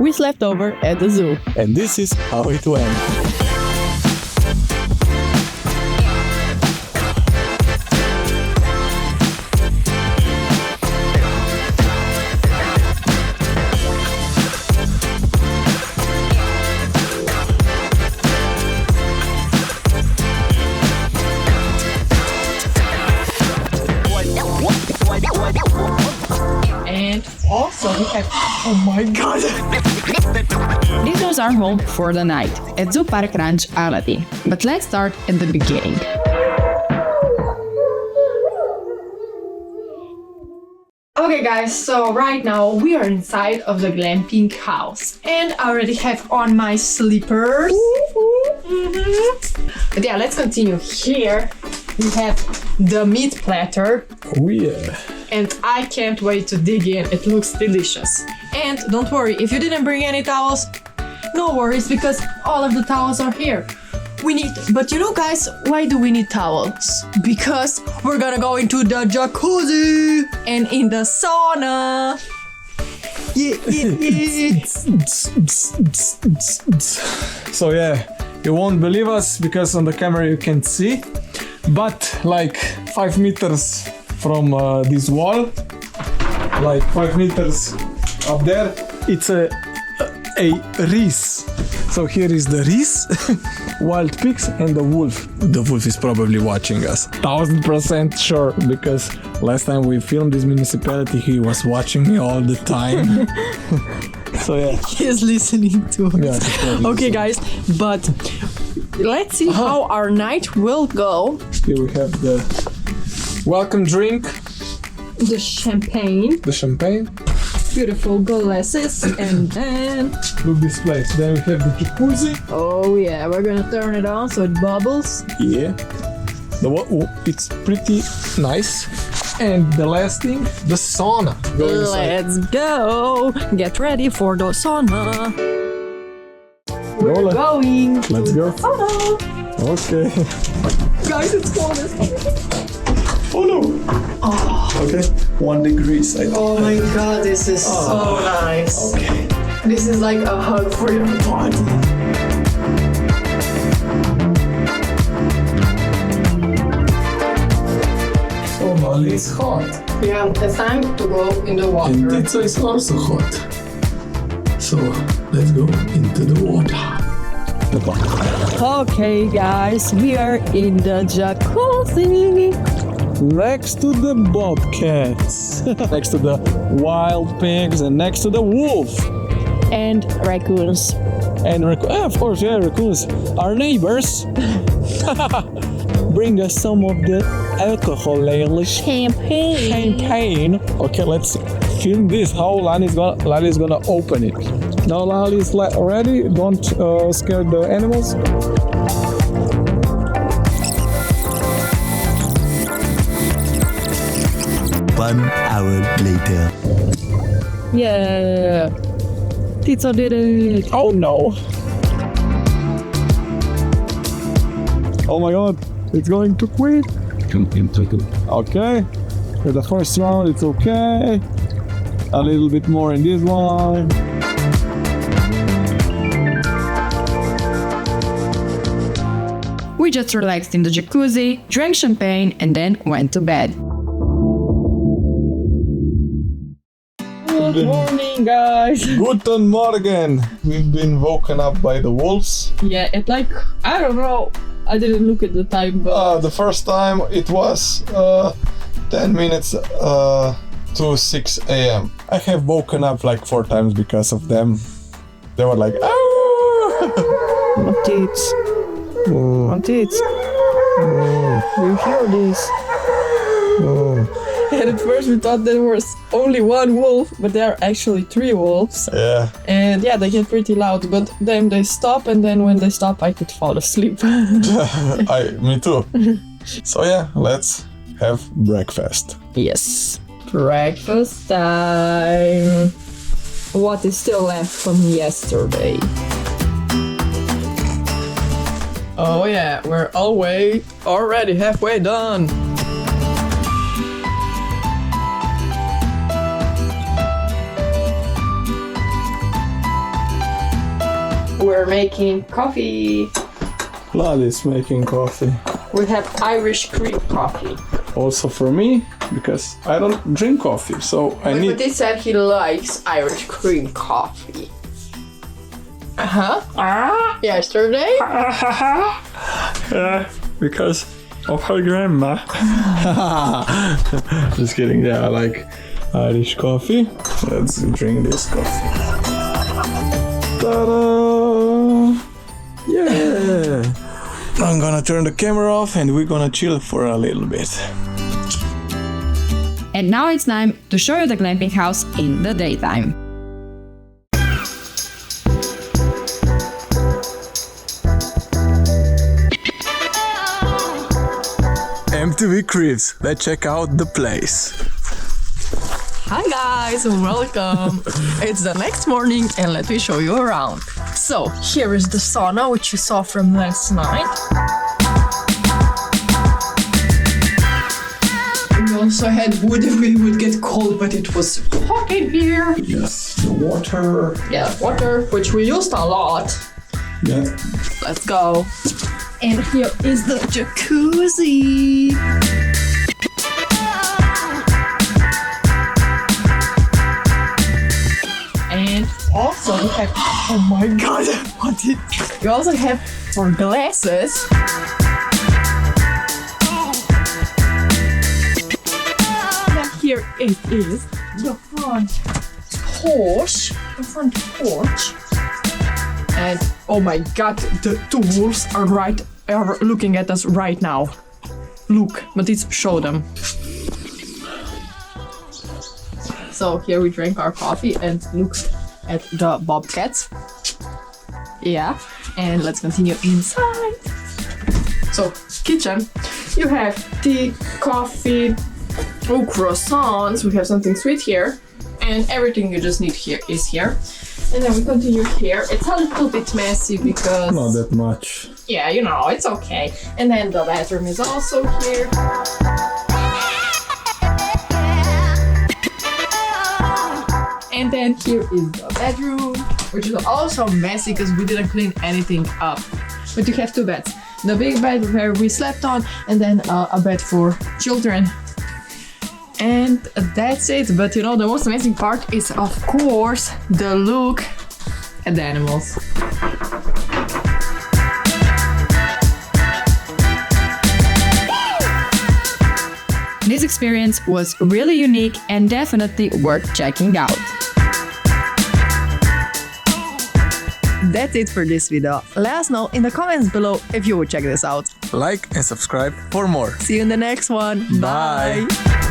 we slept over at the zoo. And this is how it went. And also we have, oh my god! This was our home for the night at Zoo Park Ranch Aladin. But let's start at the beginning. Okay guys, so right now we are inside of the glamping house and I already have on my slippers. But yeah, let's continue. Here we have the meat platter. Oh yeah. And I can't wait to dig in. It looks delicious. And don't worry, if you didn't bring any towels, no worries because all of the towels are here. But you know guys, why do we need towels? Because we're gonna go into the jacuzzi and in the sauna. So yeah, you won't believe us because on the camera you can't see, but like 5 meters from this wall, like 5 meters up there, it's a wreath. So here is the wreath, wild pigs and the wolf. The wolf is probably watching us. 1000% sure, because last time we filmed this municipality, he was watching me all the time. So yeah. He's listening to us. Yeah, okay guys, but let's see how our night will go. Here we have the welcome drink. The champagne. The champagne. Beautiful glasses and then... Look this place. Then we have the jacuzzi. Oh yeah, we're gonna turn it on so it bubbles. Yeah. It's pretty nice. And the last thing, the sauna. Let's go! Get ready for the sauna. We're going Let's to go. the sauna. Okay. Guys, it's cold. Oh no! Okay, 1 degree. Oh my god, this is so nice. Okay. This is like a hug for your body. So Lali is hot. Yeah, it's time to go in the water. And Tico is also hot. So let's go into the water. Okay guys, we are in the jacuzzi. Next to the bobcats. Next to the wild pigs and next to the wolf. And raccoons. And of course, yeah, raccoons. Our neighbors. Bring us some of the alcohol lately. Champagne. Okay, let's film this. How Lali's gonna open it. Now Lali's ready. Don't scare the animals. One hour later. Yeah. Tico did it. Oh no. Oh my god. It's going to quit. Okay. For the first round, it's okay. A little bit more in this one. We just relaxed in the jacuzzi, drank champagne, and then went to bed. Good morning, guys. Guten Morgen. We've been woken up by the wolves. Yeah, it like, I don't know. I didn't look at the time, but... The first time it was 10 minutes to 6 a.m. I have woken up like 4 times because of them. They were like, oh! Matic. Matic. You hear this? And at first we thought there was only one wolf, but there are actually 3 wolves. Yeah. And yeah, they get pretty loud, but then they stop, and then when they stop, I could fall asleep. Me too. So yeah, let's have breakfast. Yes. Breakfast time. What is still left from yesterday? Oh yeah, we're already halfway done. we're making coffee. Lali's making coffee. We have Irish cream coffee. Also for me, because I don't drink coffee, so I need... But he said he likes Irish cream coffee. Yesterday? Yeah, because of her grandma. Just kidding, yeah, I like Irish coffee. Let's drink this coffee. Ta-da! Yeah! I'm gonna turn the camera off and we're gonna chill for a little bit. And now it's time to show you the glamping house in the daytime. MTV Cribs, let's check out the place. Hi guys, welcome. It's the next morning and let me show you around. So here is the sauna which you saw from last night. We also had wood if we would get cold, but it was hot in here. Yes, the water. Yeah, water, which we used a lot. Yeah. Let's go. And here is the jacuzzi. And also we have, oh my god, what did we also have for glasses. Now here it is, the front porch. And oh my god, the tools are looking at us right now. Look, but let's show them. So here we drank our coffee and look at the bobcats. Yeah, and let's continue inside. So, kitchen. You have tea, coffee, croissants. We have something sweet here. And everything you just need here is here. And then we continue here. It's a little bit messy because... Not that much. Yeah, you know, it's okay. And then the bathroom is also here. And then here is the bedroom, which is also messy because we didn't clean anything up. But you have two beds. The big bed where we slept on, and then a bed for children. And that's it. But you know, the most amazing part is, of course, the look at the animals. This experience was really unique and definitely worth checking out. That's it for this video. Let us know in the comments below if you would check this out. Like and subscribe for more. See you in the next one. Bye. Bye.